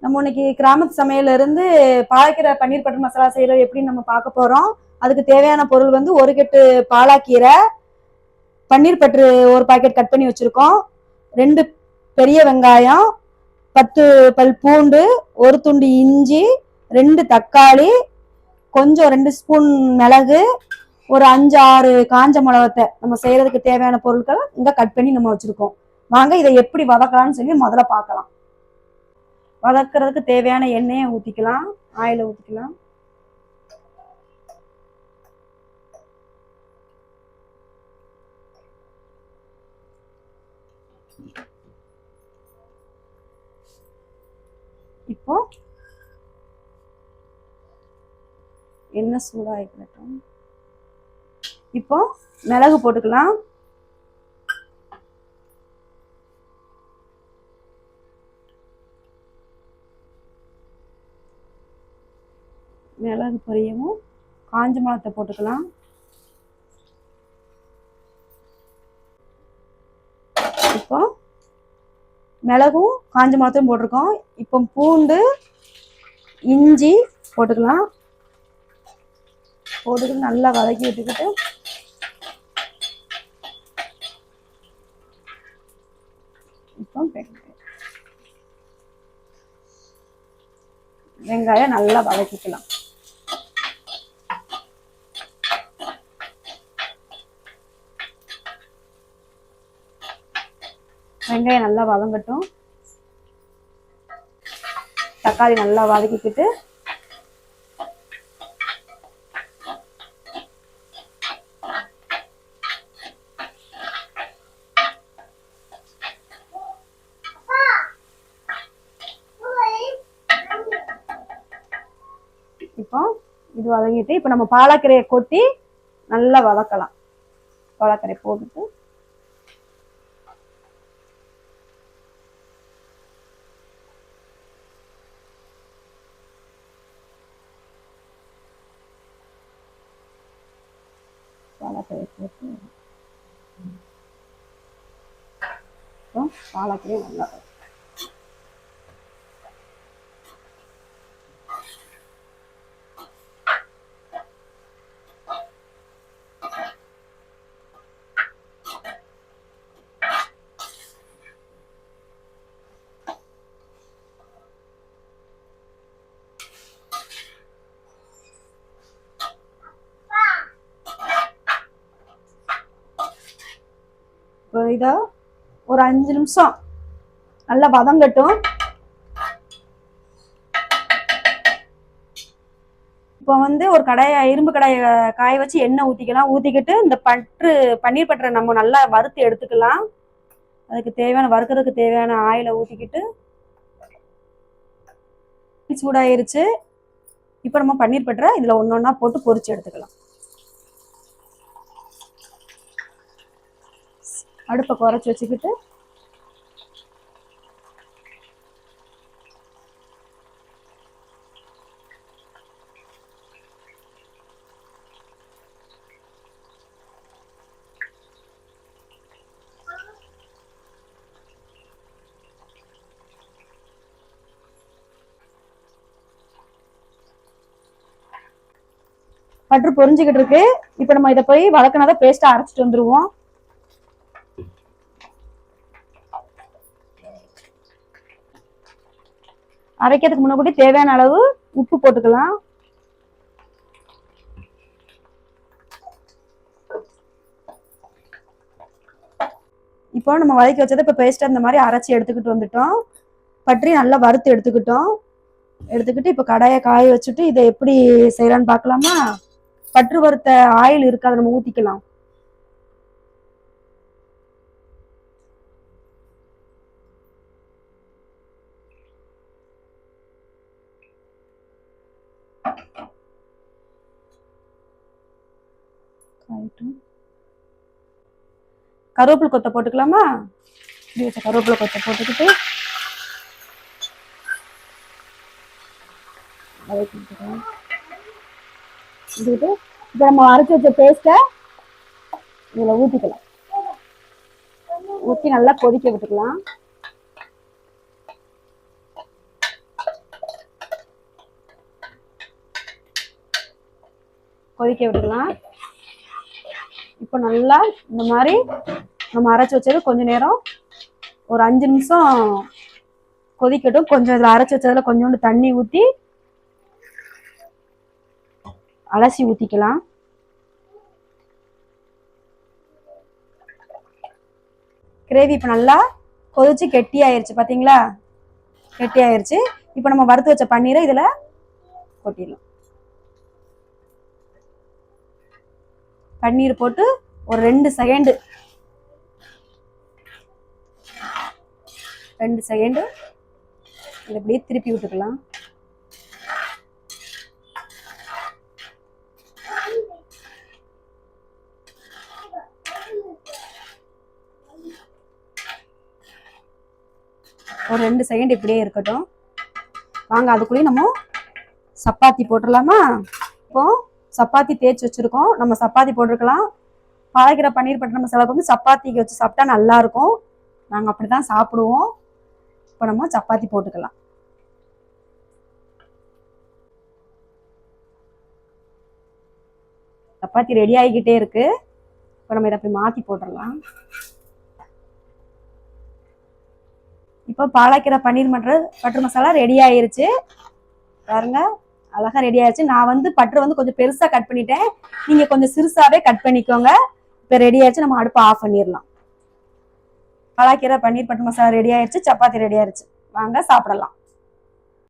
நம்ம இன்னைக்கு கிராமத்து சமையல இருந்து பாலக்கீரை பன்னீர் பட்டர் மசாலா செய்யறது எப்படின்னு நம்ம பார்க்க போறோம். அதுக்கு தேவையான பொருள் வந்து ஒரு கட்டு பாலாக்கீரை, பன்னீர் பட்டர் ஒரு பாக்கெட் கட் பண்ணி வச்சிருக்கோம், 2 பெரிய வெங்காயம், 10 பல் பூண்டு, ஒரு துண்டு இஞ்சி, 2 தக்காளி, கொஞ்சம் 2 ஸ்பூன் மிளகு, ஒரு 5-6 காஞ்ச மிளகத்தை நம்ம செய்யறதுக்கு தேவையான பொருட்களை இங்க கட் பண்ணி நம்ம வச்சிருக்கோம். வாங்க இதை எப்படி வதக்கலாம்னு சொல்லி முதல்ல பார்க்கலாம். வதக்குறதுக்கு தேவையான எண்ணெயை ஊத்திக்கலாம், ஆயில ஊத்திக்கலாம். இப்போ எண்ணெய் சூடாயிக்கட்டும். இப்போ மிளகு போட்டுக்கலாம். மிளகு பொரியவும் காஞ்ச மிளகத்தை போட்டுக்கலாம். இப்போ மிளகும் காஞ்ச மிளகத்தையும் போட்டிருக்கோம். இப்போ பூண்டு, இஞ்சி போட்டுக்கலாம். போட்டுக்கிட்டு நல்லா வதக்கி விட்டுக்கிட்டு இப்போ வெங்காயம் நல்லா வதக்கிக்கலாம். வெங்காயம் நல்லா வதங்கட்டும். தக்காளி நல்லா வதக்கிக்கிட்டு இப்போ இது வதங்கிட்டு இப்போ நம்ம பாலக்கீரையை கொட்டி நல்லா வதக்கலாம். பாலக்கீரை போட்டுட்டு பாலக்கீரை போட்டு பாலக்கீரை நல்லா இதை ஒரு 5 நிமிஷம் நல்லா வதங்கட்டும். இப்போ வந்து ஒரு இரும்பு கடாயை காய வச்சு எண்ணெய் ஊற்றிக்கலாம். ஊற்றிக்கிட்டு இந்த பன்னீர் பட்டரை நம்ம நல்லா வறுத்து எடுத்துக்கலாம். அதுக்கு தேவையான வறுக்கிறதுக்கு தேவையான ஆயிலை ஊற்றிக்கிட்டு சூடாயிருச்சு. இப்போ நம்ம பன்னீர் பட்டரை இதில் ஒன்று ஒன்றா போட்டு பொரிச்சு எடுத்துக்கலாம். அடுப்பை குறைச்சி வச்சுக்கிட்டு பட்டர் பொரிஞ்சுக்கிட்டு இருக்கு. இப்போ நம்ம இதை போய் வதக்கினதை பேஸ்ட்டை அரைச்சிட்டு வந்துருவோம். அரைக்கிறதுக்கு முன்னாடி தேவையான அளவு உப்பு போட்டுக்கலாம். இப்போ நம்ம வதக்கி வச்சதை இப்போ பேஸ்ட்டை இந்த மாதிரி அரைச்சி எடுத்துக்கிட்டு வந்துட்டோம். பற்றி நல்லா வறுத்து எடுத்துக்கிட்டு இப்போ கடாயை காய வச்சுட்டு இதை எப்படி செய்யலான்னு பார்க்கலாமா? பற்று வறுத்த ஆயில் இருக்கு, அதை நம்ம ஊற்றிக்கலாம். கருவேப்பிலை கொத்தை போட்டுக்கலாமா? கருவேப்பிலை கொத்தை போட்டுக்கிட்டு இப்போ நம்ம அரைச்சி வச்ச பேஸ்ட்டை இதில் ஊற்றிக்கலாம். ஊற்றி நல்லா கொதிக்க விட்டுக்கலாம். கொதிக்க விட்டுக்கலாம். இப்போ நல்லா இந்த மாதிரி நம்ம அரைச்சி வச்சது கொஞ்ச நேரம் ஒரு 5 நிமிஷம் கொதிக்கட்டும். கொஞ்சம் இதில் அரைச்சி வச்சதுல கொஞ்சோண்டு தண்ணி ஊற்றி அலசி ஊற்றிக்கலாம். கிரேவி இப்போ நல்லா கொதிச்சு கெட்டியாயிருச்சு பார்த்தீங்களா? கெட்டியாயிருச்சு. இப்போ நம்ம வறுத்து வச்ச பன்னீரை இதில் கொட்டிடலாம். பன்னீர் போட்டு ஒரு 2 செகண்டு இதை அப்படியே திருப்பி விட்டுக்கலாம். ஒரு 2 செகண்ட் இப்படியே இருக்கட்டும். வாங்க அதுக்குள்ளேயும் நம்ம சப்பாத்தி போட்டுடலாமா? இப்போ சப்பாத்தி தேய்ச்சி வச்சிருக்கோம். நம்ம சப்பாத்தி போட்டிருக்கலாம். பாலைக்கீரை பன்னீர் பட்டர் மசாலாவுக்கு வந்து சப்பாத்திக்கு வச்சு சாப்பிட்டா நல்லா இருக்கும். நாங்கள் அப்படிதான் சாப்பிடுவோம். இப்போ நம்ம சப்பாத்தி போட்டுக்கலாம். சப்பாத்தி ரெடி ஆகிக்கிட்டே இருக்கு. இப்போ நம்ம இதை அப்படி மாற்றி போட்டுடலாம். இப்போ பாலைக்கீரை பன்னீர் பட்டர் மசாலா ரெடி ஆயிருச்சு பாருங்க. அழகா ரெடி ஆயிடுச்சு. நான் வந்து பட்டர் வந்து கொஞ்சம் பெருசா கட் பண்ணிட்டேன். நீங்க கொஞ்சம் சிறுசாவே கட் பண்ணிக்கோங்க. இப்போ ரெடி ஆயிடுச்சு. நம்ம அடுப்பை ஆஃப் பண்ணிடலாம். பாலைக்கீரை பன்னீர் பட்டர் மசாலா ரெடி ஆயிடுச்சு. சப்பாத்தி ரெடி ஆயிடுச்சு. வாங்க சாப்பிடலாம்.